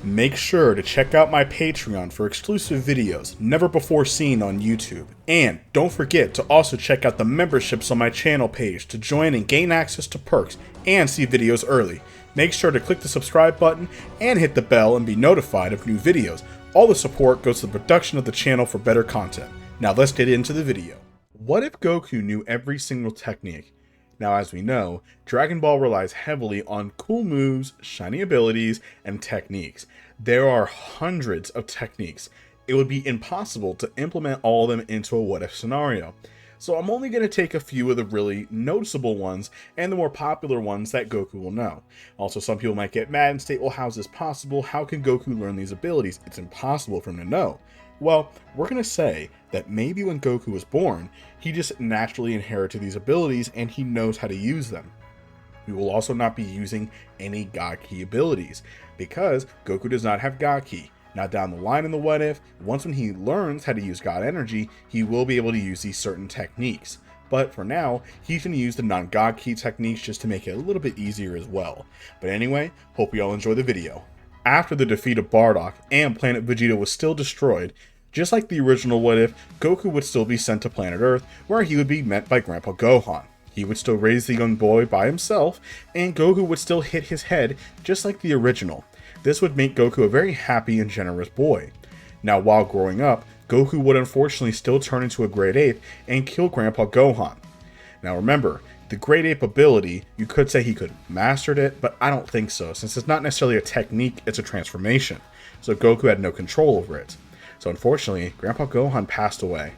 Make sure to check out my Patreon for exclusive videos never before seen on YouTube. And don't forget to also check out the memberships on my channel page to join and gain access to perks and see videos early. Make sure to click the subscribe button and hit the bell and be notified of new videos. All the support goes to the production of the channel for better content. Now let's get into the video. What if Goku knew every single technique? Now, as we know, Dragon Ball relies heavily on cool moves, shiny abilities, and techniques. There are hundreds of techniques. It would be impossible to implement all of them into a what-if scenario. So I'm only going to take a few of the really noticeable ones and the more popular ones that Goku will know. Also, some people might get mad and state, well, how is this possible? How can Goku learn these abilities? It's impossible for him to know. Well, we're going to say that maybe when Goku was born, he just naturally inherited these abilities and he knows how to use them. We will also not be using any God Ki abilities because Goku does not have God Ki. Now down the line in the what if, once when he learns how to use God Energy, he will be able to use these certain techniques. But for now, he's going to use the non-God Ki techniques just to make it a little bit easier as well. But anyway, hope you all enjoy the video. After the defeat of Bardock and Planet Vegeta was still destroyed, just like the original What If, Goku would still be sent to planet Earth, where he would be met by Grandpa Gohan. He would still raise the young boy by himself, and Goku would still hit his head, just like the original. This would make Goku a very happy and generous boy. Now, while growing up, Goku would unfortunately still turn into a Great Ape and kill Grandpa Gohan. Now remember, the Great Ape ability, you could say he could have mastered it, but I don't think so, since it's not necessarily a technique, it's a transformation. So Goku had no control over it. So unfortunately, Grandpa Gohan passed away.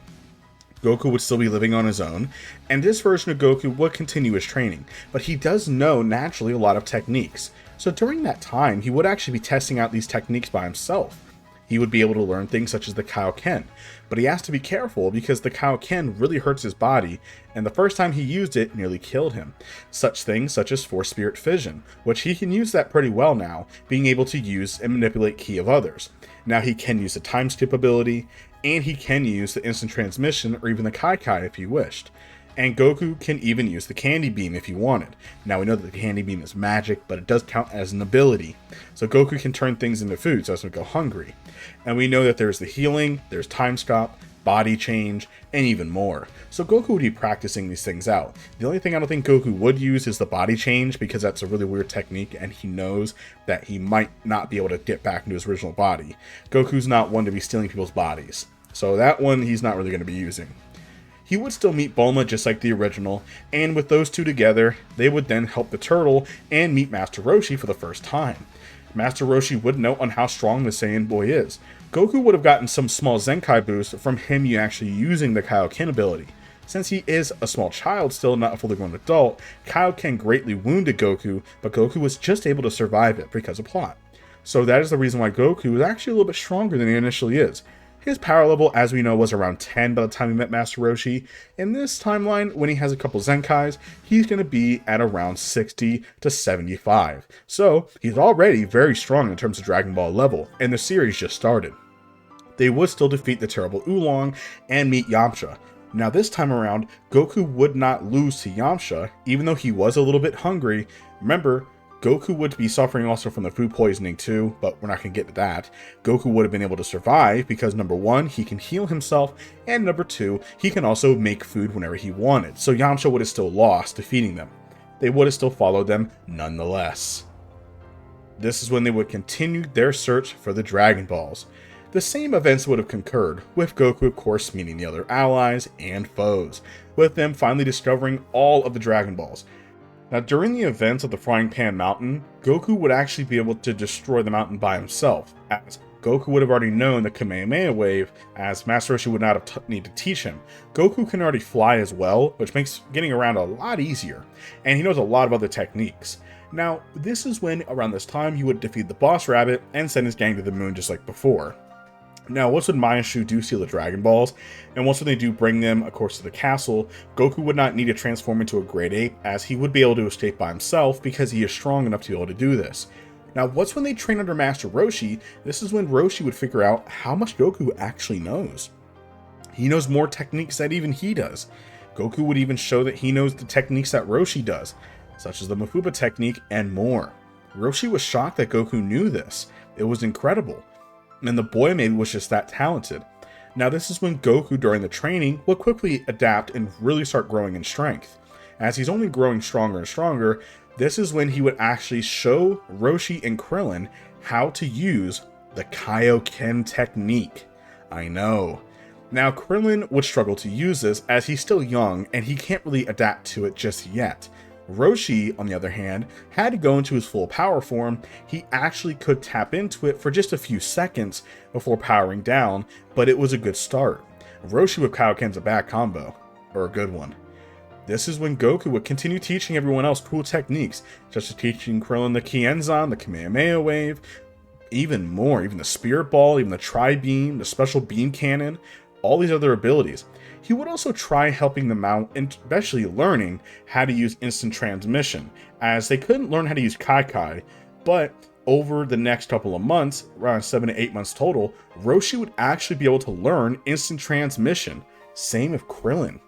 Goku would still be living on his own, and this version of Goku would continue his training, but he does know naturally a lot of techniques. So during that time, he would actually be testing out these techniques by himself. He would be able to learn things such as the Kaioken, but he has to be careful because the Kaioken really hurts his body, and the first time he used it nearly killed him. Such things such as Force Spirit Fission, which he can use that pretty well now, being able to use and manipulate ki of others. Now he can use the time skip ability, and he can use the instant transmission or even the Kai Kai if he wished. And Goku can even use the Candy Beam if he wanted. Now we know that the Candy Beam is magic, but it does count as an ability. So Goku can turn things into food so as to go hungry. And we know that there's the healing, there's time stop, body change, and even more. So Goku would be practicing these things out. The only thing I don't think Goku would use is the body change because that's a really weird technique and he knows that he might not be able to get back into his original body. Goku's not one to be stealing people's bodies. So that one he's not really going to be using. He would still meet Bulma just like the original, and with those two together, they would then help the turtle and meet Master Roshi for the first time. Master Roshi would know on how strong the Saiyan boy is. Goku would have gotten some small Zenkai boost from him actually using the Kaioken ability. Since he is a small child still, not a fully grown adult, Kaioken greatly wounded Goku, but Goku was just able to survive it because of plot. So that is the reason why Goku is actually a little bit stronger than he initially is. His power level, as we know, was around 10 by the time he met Master Roshi. In this timeline, when he has a couple Zenkais, he's going to be at around 60 to 75. So, he's already very strong in terms of Dragon Ball level, and the series just started. They would still defeat the terrible Oolong and meet Yamcha. Now this time around, Goku would not lose to Yamcha, even though he was a little bit hungry. Remember, Goku would be suffering also from the food poisoning too, but we're not going to get to that. Goku would have been able to survive because number one, he can heal himself, and number two, he can also make food whenever he wanted. So Yamcha would have still lost defeating them. They would have still followed them nonetheless. This is when they would continue their search for the Dragon Balls. The same events would have concurred, with Goku of course meeting the other allies and foes, with them finally discovering all of the Dragon Balls. Now, during the events of the Frying Pan Mountain, Goku would actually be able to destroy the mountain by himself, as Goku would have already known the Kamehameha Wave, as Master Roshi would not have need to teach him. Goku can already fly as well, which makes getting around a lot easier, and he knows a lot of other techniques. Now, this is when, around this time, he would defeat the Boss Rabbit and send his gang to the moon just like before. Now, once when Mai and Shu do steal the Dragon Balls, and once when they do bring them, of course, to the castle, Goku would not need to transform into a Great Ape, as he would be able to escape by himself because he is strong enough to be able to do this. Now, once when they train under Master Roshi, this is when Roshi would figure out how much Goku actually knows. He knows more techniques than even he does. Goku would even show that he knows the techniques that Roshi does, such as the Mafuba technique and more. Roshi was shocked that Goku knew this. It was incredible. And the boy maybe was just that talented. Now this is when Goku during the training would quickly adapt and really start growing in strength. As he's only growing stronger and stronger, this is when he would actually show Roshi and Krillin how to use the Kaioken technique. I know. Now Krillin would struggle to use this as he's still young and he can't really adapt to it just yet. Roshi, on the other hand, had to go into his full power form. He actually could tap into it for just a few seconds before powering down, but it was a good start. Roshi with Kaioken's a bad combo, or a good one. This is when Goku would continue teaching everyone else cool techniques, such as teaching Krillin the Kienzan, the Kamehameha Wave, even more, even the Spirit Ball, even the Tri-Beam, the Special Beam Cannon, all these other abilities. He would also try helping them out, and especially learning how to use instant transmission, as they couldn't learn how to use Kai, but over the next couple of months, around 7 to 8 months total, Roshi would actually be able to learn instant transmission. Same with Krillin.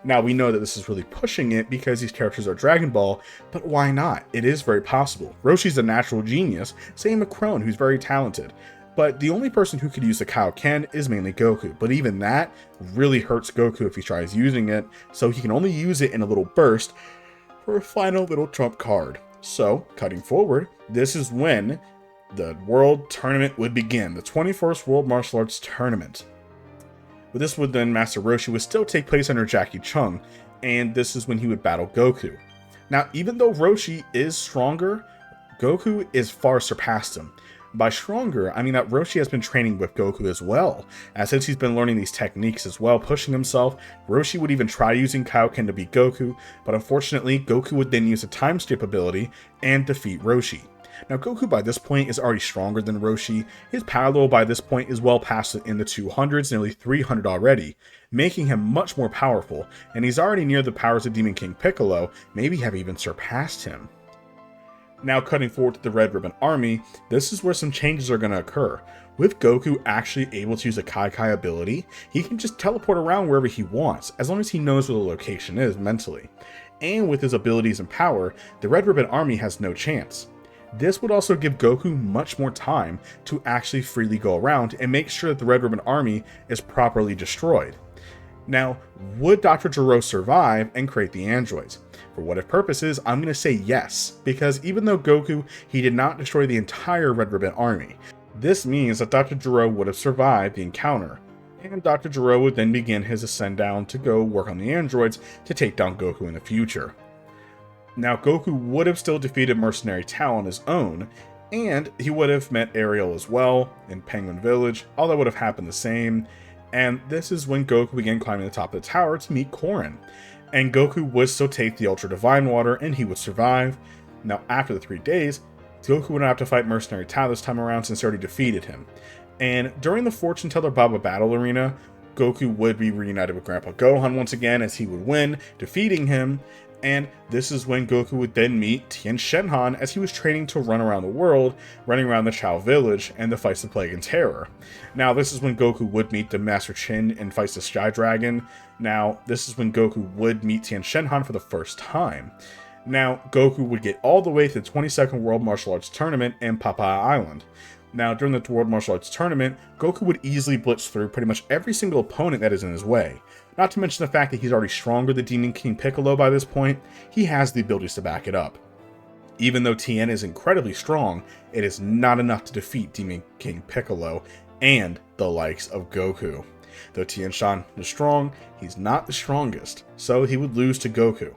Now we know that this is really pushing it because these characters are Dragon Ball, but why not? It is very possible. Roshi's a natural genius, same with Krillin, who's very talented. But the only person who could use the Kaioken is mainly Goku, but even that really hurts Goku if he tries using it, so he can only use it in a little burst for a final little trump card. So, cutting forward, this is when the World Tournament would begin, the 21st World Martial Arts Tournament. But this would then, Master Roshi would still take place under Jackie Chung, and this is when he would battle Goku. Now, even though Roshi is stronger, Goku is far surpassed him. By stronger, I mean that Roshi has been training with Goku as well, as since he's been learning these techniques as well, pushing himself. Roshi would even try using Kaioken to beat Goku, but unfortunately, Goku would then use a time skip ability and defeat Roshi. Now, Goku by this point is already stronger than Roshi. His power level by this point is well past in the 200s, nearly 300 already, making him much more powerful, and he's already near the powers of Demon King Piccolo, maybe have even surpassed him. Now cutting forward to the Red Ribbon Army, this is where some changes are going to occur. With Goku actually able to use a Kai ability, he can just teleport around wherever he wants, as long as he knows where the location is mentally. And with his abilities and power, the Red Ribbon Army has no chance. This would also give Goku much more time to actually freely go around and make sure that the Red Ribbon Army is properly destroyed. Now, would Dr. Gero survive and create the androids? For what if purposes, I'm going to say yes, because even though Goku, he did not destroy the entire Red Ribbon Army, this means that Dr. Gero would have survived the encounter, and Dr. Gero would then begin his ascend down to go work on the androids to take down Goku in the future. Now, Goku would have still defeated Mercenary Tao on his own, and he would have met Ariel as well in Penguin Village, all that would have happened the same. And this is when Goku began climbing the top of the tower to meet Korin. And Goku would still take the Ultra Divine Water and he would survive. Now after the 3 days, Goku would not have to fight Mercenary Tao this time around since he already defeated him. And during the Fortune Teller Baba Battle Arena, Goku would be reunited with Grandpa Gohan once again as he would win, defeating him. And this is when Goku would then meet Tien Shenhan as he was training to run around the world, running around the Chao village and the fights the Plague and Terror. Now this is when Goku would meet the Master Chin and fights the Sky Dragon. Now this is when Goku would meet Tien Shenhan for the first time. Now Goku would get all the way to the 22nd World Martial Arts Tournament in Papaya Island. Now during the World Martial Arts Tournament, Goku would easily blitz through pretty much every single opponent that is in his way. Not to mention the fact that he's already stronger than Demon King Piccolo by this point, he has the abilities to back it up. Even though Tien is incredibly strong, it is not enough to defeat Demon King Piccolo and the likes of Goku. Though Tien Shan is strong, he's not the strongest, so he would lose to Goku.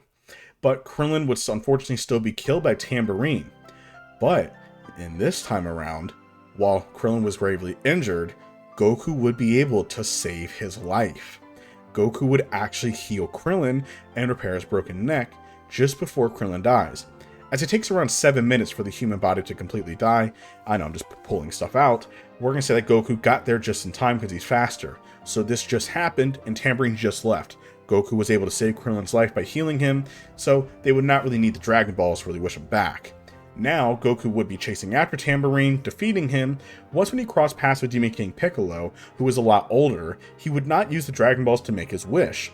But Krillin would unfortunately still be killed by Tambourine. But in this time around, while Krillin was gravely injured, Goku would be able to save his life. Goku would actually heal Krillin and repair his broken neck just before Krillin dies. As it takes around 7 minutes for the human body to completely die, I know I'm just pulling stuff out, we're going to say that Goku got there just in time because he's faster. So this just happened and Tambourine just left. Goku was able to save Krillin's life by healing him, so they would not really need the Dragon Balls to really wish him back. Now, Goku would be chasing after Tambourine, defeating him. Once when he crossed paths with Demon King Piccolo, who was a lot older, he would not use the Dragon Balls to make his wish.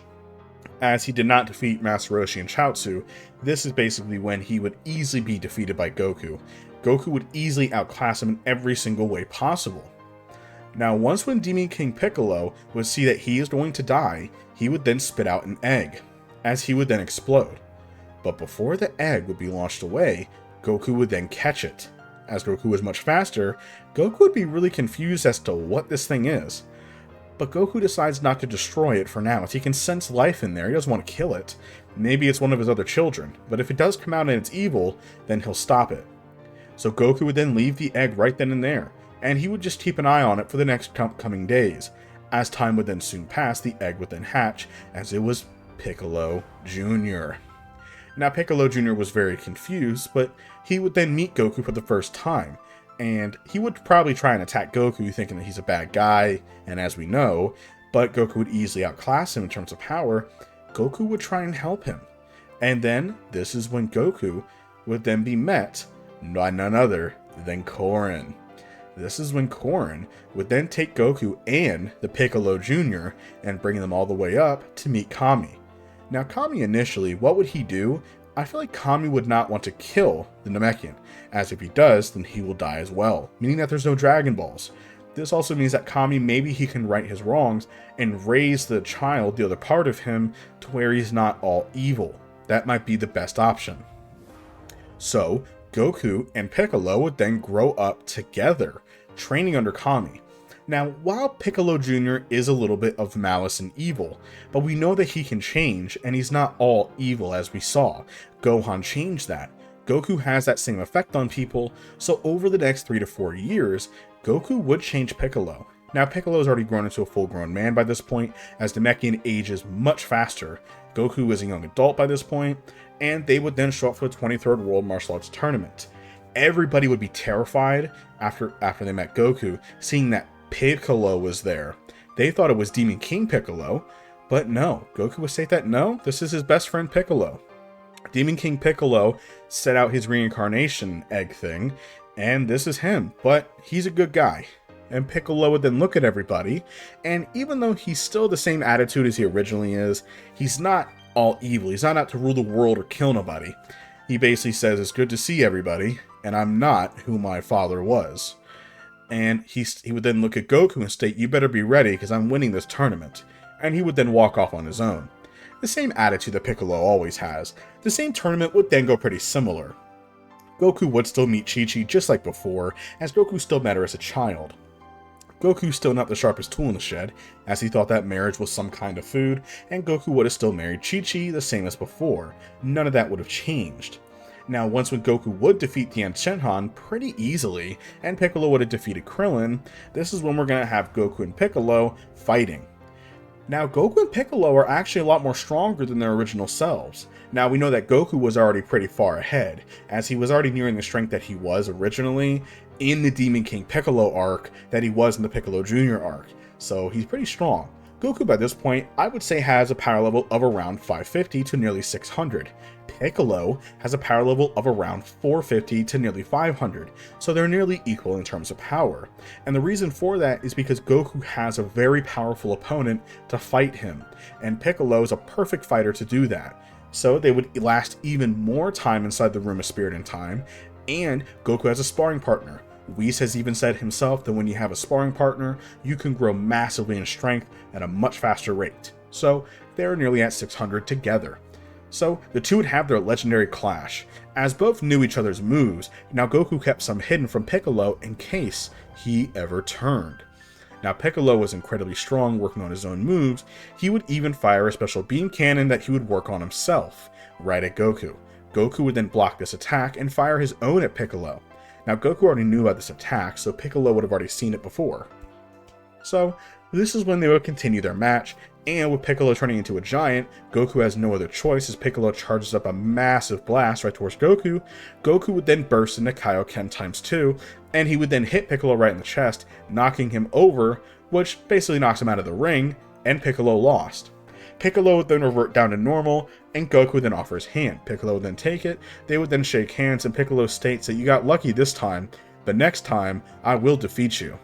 As he did not defeat Master Roshi and Chaozu, this is basically when he would easily be defeated by Goku. Goku would easily outclass him in every single way possible. Now, once when Demon King Piccolo would see that he is going to die, he would then spit out an egg, as he would then explode. But before the egg would be launched away, Goku would then catch it. As Goku was much faster, Goku would be really confused as to what this thing is. But Goku decides not to destroy it for now, as he can sense life in there. He doesn't want to kill it. Maybe it's one of his other children, but if it does come out and it's evil, then he'll stop it. So Goku would then leave the egg right then and there, and he would just keep an eye on it for the next coming days. As time would then soon pass, the egg would then hatch, as it was Piccolo Jr. Now Piccolo Jr. was very confused, but he would then meet Goku for the first time, and he would probably try and attack Goku thinking that he's a bad guy, and as we know, but Goku would easily outclass him in terms of power. Goku would try and help him. And then, this is when Goku would then be met by none other than Korin. This is when Korin would then take Goku and the Piccolo Jr. and bring them all the way up to meet Kami. Now Kami initially, what would he do? I feel like Kami would not want to kill the Namekian, as if he does, then he will die as well, meaning that there's no Dragon Balls. This also means that Kami, maybe he can right his wrongs and raise the child, the other part of him, to where he's not all evil. That might be the best option. So, Goku and Piccolo would then grow up together, training under Kami. Now, while Piccolo Jr. is a little bit of malice and evil, but we know that he can change, and he's not all evil as we saw. Gohan changed that. Goku has that same effect on people, so over the next 3 to 4 years, Goku would change Piccolo. Now, Piccolo's already grown into a full-grown man by this point, as Namekian ages much faster. Goku is a young adult by this point, and they would then show up for the 23rd World Martial Arts Tournament. Everybody would be terrified after they met Goku, seeing that Piccolo was there. They thought it was Demon King Piccolo, but no, Goku would say that no, this is his best friend Piccolo. Demon King Piccolo set out his reincarnation egg thing, and this is him, but he's a good guy. And Piccolo would then look at everybody, and even though he's still the same attitude as he originally is, he's not all evil. He's not out to rule the world or kill nobody. He basically says, it's good to see everybody, and I'm not who my father was. And he would then look at Goku and state, you better be ready because I'm winning this tournament. And he would then walk off on his own. The same attitude that Piccolo always has. The same tournament would then go pretty similar. Goku would still meet Chi-Chi just like before, as Goku still met her as a child. Goku's still not the sharpest tool in the shed, as he thought that marriage was some kind of food, and Goku would have still married Chi-Chi the same as before. None of that would have changed. Now, once when Goku would defeat Tien Shinhan pretty easily, and Piccolo would have defeated Krillin, this is when we're going to have Goku and Piccolo fighting. Now, Goku and Piccolo are actually a lot more stronger than their original selves. Now, we know that Goku was already pretty far ahead, as he was already nearing the strength that he was originally in the Demon King Piccolo arc that he was in the Piccolo Jr. arc. So he's pretty strong. Goku by this point, I would say, has a power level of around 550 to nearly 600. Piccolo has a power level of around 450 to nearly 500, so they're nearly equal in terms of power. And the reason for that is because Goku has a very powerful opponent to fight him, and Piccolo is a perfect fighter to do that. So they would last even more time inside the Room of Spirit and Time, and Goku has a sparring partner. Whis has even said himself that when you have a sparring partner, you can grow massively in strength at a much faster rate. So they're nearly at 600 together. So the two would have their legendary clash, as both knew each other's moves. Now Goku kept some hidden from Piccolo in case he ever turned. Now Piccolo was incredibly strong working on his own moves. He would even fire a special beam cannon that he would work on himself, right at Goku. Goku would then block this attack and fire his own at Piccolo. Now Goku already knew about this attack, so Piccolo would have already seen it before. So this is when they would continue their match, and with Piccolo turning into a giant, Goku has no other choice as Piccolo charges up a massive blast right towards Goku. Goku would then burst into Kaioken ×2, and he would then hit Piccolo right in the chest, knocking him over, which basically knocks him out of the ring, and Piccolo lost. Piccolo would then revert down to normal, and Goku would then offer his hand. Piccolo would then take it, they would then shake hands, and Piccolo states that you got lucky this time, but next time, I will defeat you.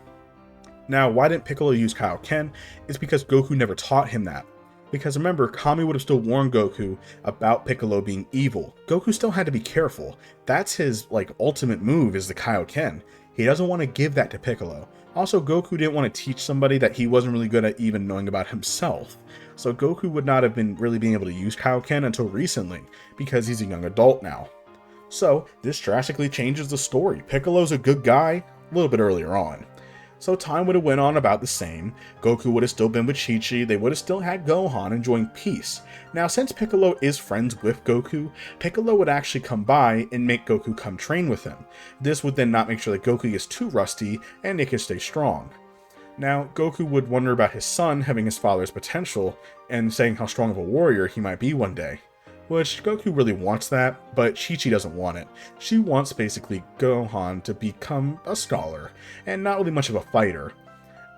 Now, why didn't Piccolo use Kaioken? It's because Goku never taught him that. Because remember, Kami would have still warned Goku about Piccolo being evil. Goku still had to be careful. That's his, ultimate move is the Kaioken. He doesn't want to give that to Piccolo. Also, Goku didn't want to teach somebody that he wasn't really good at even knowing about himself. So Goku would not have been really being able to use Kaioken until recently, because he's a young adult now. So, this drastically changes the story. Piccolo's a good guy a little bit earlier on. So time would have went on about the same. Goku would have still been with Chi-Chi, they would have still had Gohan enjoying peace. Now since Piccolo is friends with Goku, Piccolo would actually come by and make Goku come train with him. This would then not make sure that Goku gets too rusty and they can stay strong. Now Goku would wonder about his son having his father's potential and saying how strong of a warrior he might be one day. Which Goku really wants that, but Chi-Chi doesn't want it. She wants basically Gohan to become a scholar, and not really much of a fighter.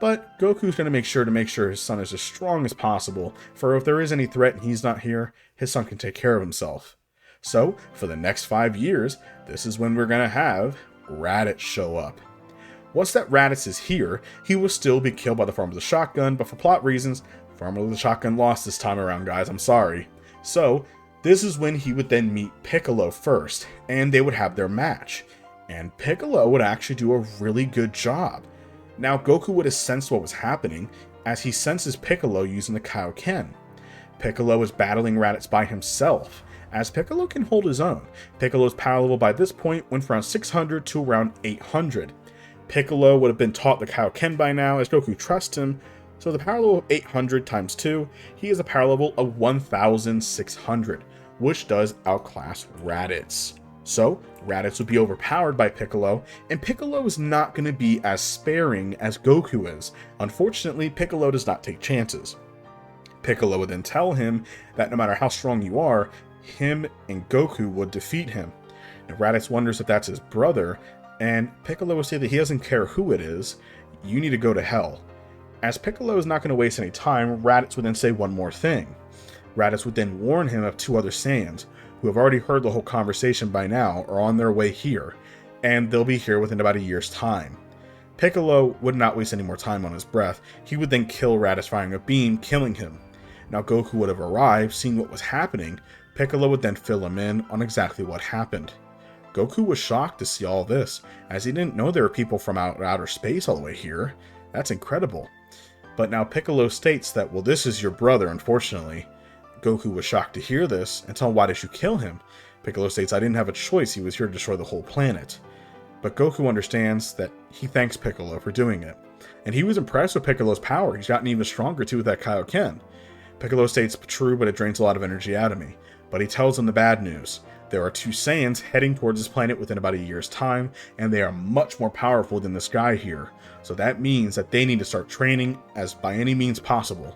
But Goku's going to make sure his son is as strong as possible, for if there is any threat and he's not here, his son can take care of himself. So, for the next 5 years, this is when we're going to have Raditz show up. Once that Raditz is here, he will still be killed by the Farmer with the Shotgun, but for plot reasons, Farmer with the Shotgun lost this time around, guys, I'm sorry. So, this is when he would then meet Piccolo first, and they would have their match. And Piccolo would actually do a really good job. Now Goku would have sensed what was happening, as he senses Piccolo using the Kaioken. Piccolo is battling Raditz by himself, as Piccolo can hold his own. Piccolo's power level by this point went from around 600 to around 800. Piccolo would have been taught the Kaioken by now, as Goku trusts him. So the power level of 800 times 2, he has a power level of 1600, which does outclass Raditz. So Raditz would be overpowered by Piccolo, and Piccolo is not going to be as sparing as Goku is. Unfortunately, Piccolo does not take chances. Piccolo would then tell him that no matter how strong you are, him and Goku would defeat him. Now Raditz wonders if that's his brother, and Piccolo would say that he doesn't care who it is, you need to go to hell. As Piccolo is not going to waste any time, Raditz would then say one more thing. Raditz would then warn him of 2 other Saiyans, who have already heard the whole conversation by now, are on their way here, and they'll be here within about a year's time. Piccolo would not waste any more time on his breath. He would then kill Raditz firing a beam, killing him. Now Goku would have arrived, seeing what was happening. Piccolo would then fill him in on exactly what happened. Goku was shocked to see all this, as he didn't know there were people from outer space all the way here. That's incredible. But now Piccolo states that, well, this is your brother, unfortunately. Goku was shocked to hear this and tell him, why did you kill him? Piccolo states, I didn't have a choice, he was here to destroy the whole planet. But Goku understands that he thanks Piccolo for doing it. And he was impressed with Piccolo's power, he's gotten even stronger too with that Kaioken. Piccolo states, true, but it drains a lot of energy out of me. But he tells him the bad news. There are 2 Saiyans heading towards this planet within about a year's time, and they are much more powerful than this guy here. So that means that they need to start training as by any means possible.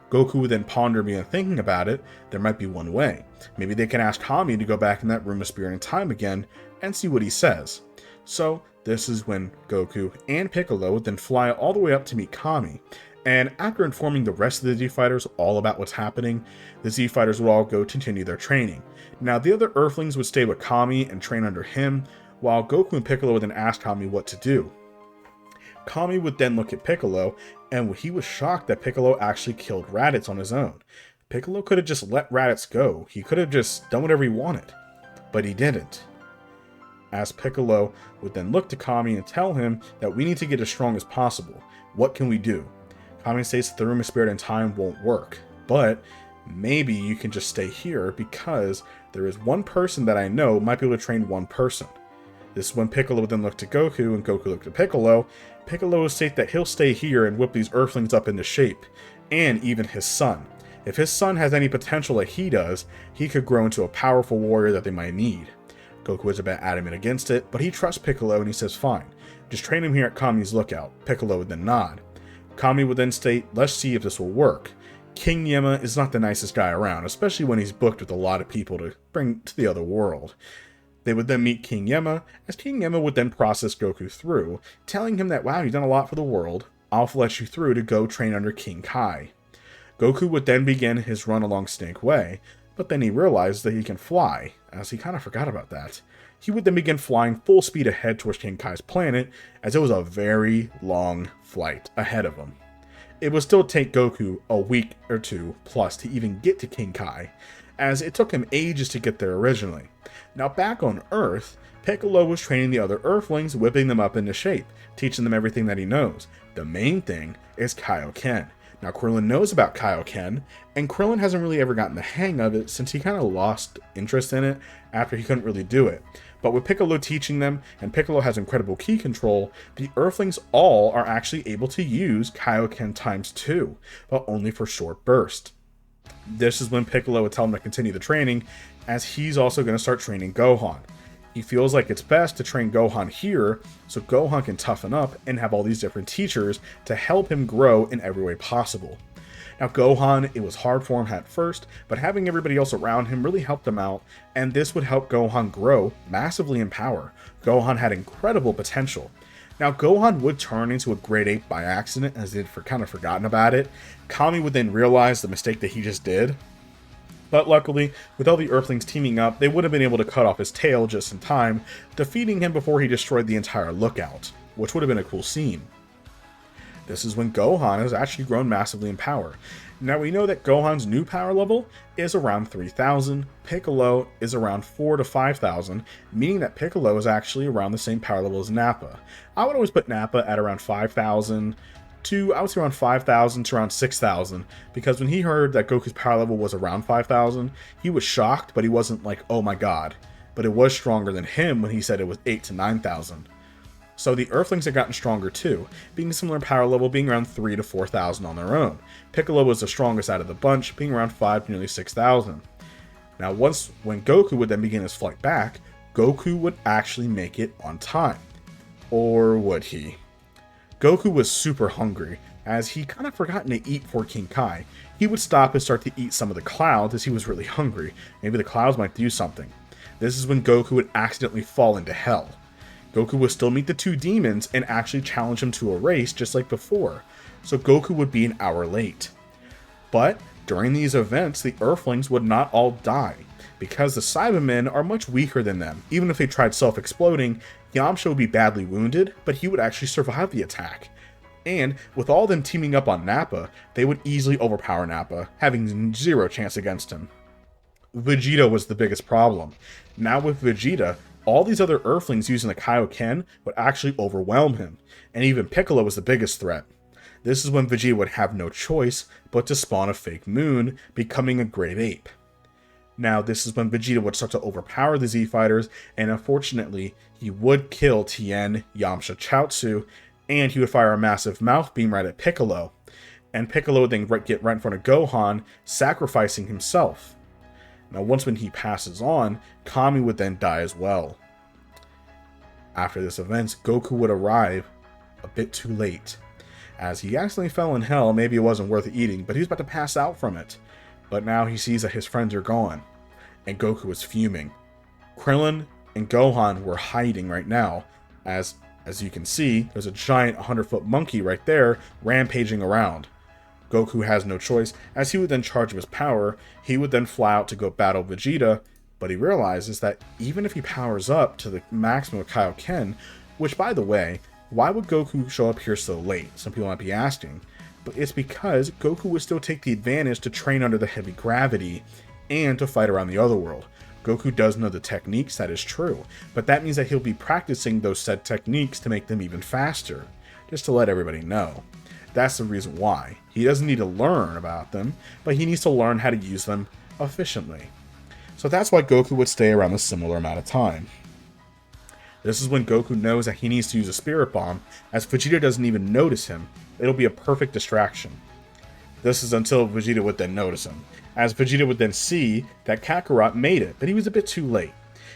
Goku would then ponder being thinking about it, there might be one way. Maybe they can ask Kami to go back in that room of spirit and time again and see what he says. So this is when Goku and Piccolo would then fly all the way up to meet Kami. And after informing the rest of the Z-Fighters all about what's happening, the Z-Fighters would all go continue their training. Now the other Earthlings would stay with Kami and train under him, while Goku and Piccolo would then ask Kami what to do. Kami would then look at Piccolo, and he was shocked that Piccolo actually killed Raditz on his own. Piccolo could have just let Raditz go, he could have just done whatever he wanted, but he didn't. As Piccolo would then look to Kami and tell him that we need to get as strong as possible. What can we do? Kami states that the room of spirit and time won't work, but maybe you can just stay here because there is one person that I know might be able to train one person. This is when Piccolo would then look to Goku, and Goku looked to Piccolo. Piccolo would state that he'll stay here and whip these Earthlings up into shape, and even his son. If his son has any potential like he does, he could grow into a powerful warrior that they might need. Goku is a bit adamant against it, but he trusts Piccolo and he says fine, just train him here at Kami's lookout. Piccolo would then nod. Kami would then state, let's see if this will work. King Yema is not the nicest guy around, especially when he's booked with a lot of people to bring to the other world. They would then meet King Yema, as King Yema would then process Goku through, telling him that, wow, you've done a lot for the world, I'll let you through to go train under King Kai. Goku would then begin his run along Snake Way, but then he realized that he can fly, as he kind of forgot about that. He would then begin flying full speed ahead towards King Kai's planet, as it was a very long flight ahead of him. It would still take Goku a week or two plus to even get to King Kai, as it took him ages to get there originally. Now back on Earth, Piccolo was training the other Earthlings, whipping them up into shape, teaching them everything that he knows. The main thing is Kaioken. Now Krillin knows about Kaioken, and Krillin hasn't really ever gotten the hang of it since he kind of lost interest in it after he couldn't really do it. But with Piccolo teaching them, and Piccolo has incredible ki control, the Earthlings all are actually able to use Kaioken ×2, but only for short bursts. This is when Piccolo would tell him to continue the training, as he's also going to start training Gohan. He feels like it's best to train Gohan here, so Gohan can toughen up and have all these different teachers to help him grow in every way possible. Now Gohan, it was hard for him at first, but having everybody else around him really helped him out, and this would help Gohan grow massively in power. Gohan had incredible potential. Now Gohan would turn into a Great Ape by accident, as they'd kind of forgotten about it. Kami would then realize the mistake that he just did. But luckily, with all the Earthlings teaming up, they would have been able to cut off his tail just in time, defeating him before he destroyed the entire lookout, which would have been a cool scene. This is when Gohan has actually grown massively in power. Now we know that Gohan's new power level is around 3,000, Piccolo is around 4,000 to 5,000, meaning that Piccolo is actually around the same power level as Nappa. I would always put Nappa at around 5,000 to, I would say around 5,000 to around 6,000, because when he heard that Goku's power level was around 5,000, he was shocked, but he wasn't like, oh my god. But it was stronger than him when he said it was 8,000 to 9,000. So the Earthlings had gotten stronger too, being a similar power level, being around 3,000 to 4,000 on their own. Piccolo was the strongest out of the bunch, being around 5,000 to nearly 6,000. Now when Goku would then begin his flight back, Goku would actually make it on time. Or would he? Goku was super hungry, as he kind of forgotten to eat for King Kai. He would stop and start to eat some of the clouds as he was really hungry. Maybe the clouds might do something. This is when Goku would accidentally fall into hell. Goku would still meet the two demons and actually challenge him to a race just like before, so Goku would be an hour late. But during these events, the Earthlings would not all die, because the Cybermen are much weaker than them. Even if they tried self-exploding, Yamcha would be badly wounded, but he would actually survive the attack. And with all of them teaming up on Nappa, they would easily overpower Nappa, having zero chance against him. Vegeta was the biggest problem. Now with Vegeta, all these other Earthlings using the Kaioken would actually overwhelm him, and even Piccolo was the biggest threat. This is when Vegeta would have no choice but to spawn a fake moon, becoming a Great Ape. Now this is when Vegeta would start to overpower the Z-Fighters, and unfortunately, he would kill Tien, Yamcha, Chaozu, and he would fire a massive mouth beam right at Piccolo. And Piccolo would then get right in front of Gohan, sacrificing himself. Now once when he passes on, Kami would then die as well. After this event, Goku would arrive a bit too late, as he accidentally fell in hell. Maybe it wasn't worth eating, but he was about to pass out from it. But now he sees that his friends are gone, and Goku is fuming. Krillin and Gohan were hiding right now, as you can see, there's a giant 100-foot monkey right there rampaging around. Goku has no choice, as he would then charge up his power. He would then fly out to go battle Vegeta, but he realizes that even if he powers up to the maximum of Kaioken, which by the way, why would Goku show up here so late? Some people might be asking. But it's because Goku would still take the advantage to train under the heavy gravity and to fight around the other world. Goku does know the techniques, that is true, but that means that he'll be practicing those said techniques to make them even faster, just to let everybody know. That's the reason why. He doesn't need to learn about them, but he needs to learn how to use them efficiently. So that's why Goku would stay around a similar amount of time. This is when Goku knows that he needs to use a Spirit Bomb, as Vegeta doesn't even notice him. It'll be a perfect distraction. This is until Vegeta would then notice him, as Vegeta would then see that Kakarot made it, but he was a bit too late.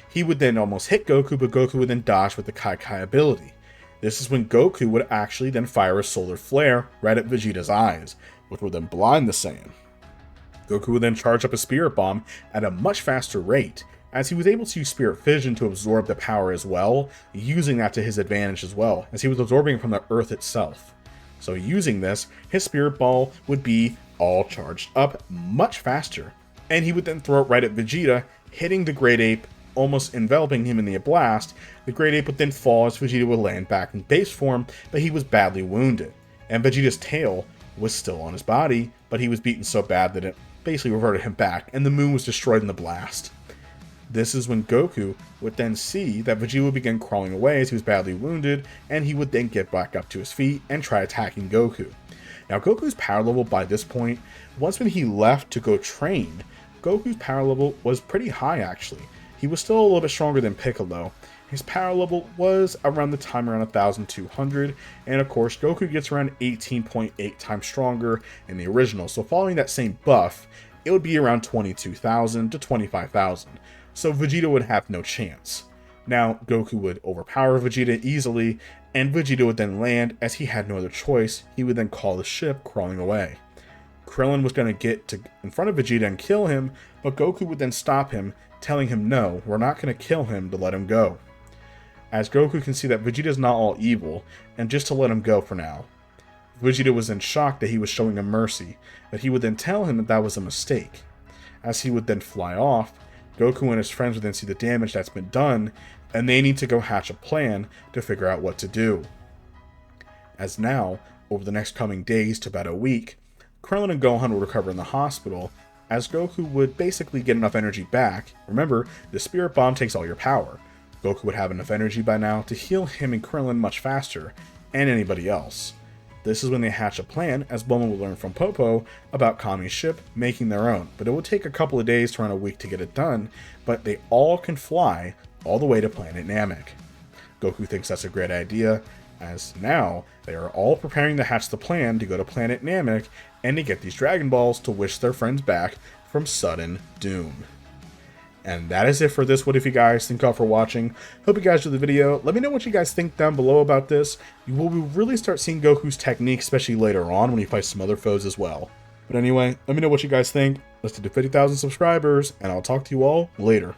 He would then almost hit Goku, but Goku would then dodge with the Kai Kai ability. This is when Goku would actually then fire a solar flare right at Vegeta's eyes, which would then blind the Saiyan. Goku would then charge up a Spirit Bomb at a much faster rate, as he was able to use Spirit Fission to absorb the power as well, using that to his advantage as well, as he was absorbing from the Earth itself. So using this, his Spirit Ball would be all charged up much faster, and he would then throw it right at Vegeta, hitting the Great Ape, almost enveloping him in the blast. The Great Ape would then fall as Vegeta would land back in base form, but he was badly wounded, and Vegeta's tail was still on his body, but he was beaten so bad that it basically reverted him back, and the moon was destroyed in the blast. This is when Goku would then see that Vegeta would begin crawling away as he was badly wounded, and he would then get back up to his feet and try attacking Goku. Now Goku's power level by this point, once when he left to go train, Goku's power level was pretty high actually. He was still a little bit stronger than Piccolo. His power level was around the time around 1200, and of course Goku gets around 18.8 times stronger in the original, so following that same buff, it would be around 22,000 to 25,000, so Vegeta would have no chance. Now Goku would overpower Vegeta easily, and Vegeta would then land. As he had no other choice, he would then call the ship crawling away. Krillin was going to get in front of Vegeta and kill him, but Goku would then stop him, telling him no, we're not going to kill him, to let him go. As Goku can see that Vegeta is not all evil, and just to let him go for now. Vegeta was then shocked that he was showing him mercy, but he would then tell him that that was a mistake. As he would then fly off, Goku and his friends would then see the damage that's been done, and they need to go hatch a plan to figure out what to do. As now, over the next coming days to about a week, Krillin and Gohan would recover in the hospital, as Goku would basically get enough energy back. Remember, the Spirit Bomb takes all your power. Goku would have enough energy by now to heal him and Krillin much faster, and anybody else. This is when they hatch a plan, as Bulma would learn from Popo about Kami's ship making their own, but it would take a couple of days to around a week to get it done, but they all can fly all the way to planet Namek. Goku thinks that's a great idea, as now they are all preparing to hatch the plan to go to planet Namek and to get these Dragon Balls to wish their friends back from sudden doom. And that is it for this. What if you guys? Thank you all for watching. Hope you guys enjoyed the video. Let me know what you guys think down below about this. You will really start seeing Goku's technique, especially later on when he fights some other foes as well. But anyway, let me know what you guys think. Let's get to 50,000 subscribers, and I'll talk to you all later.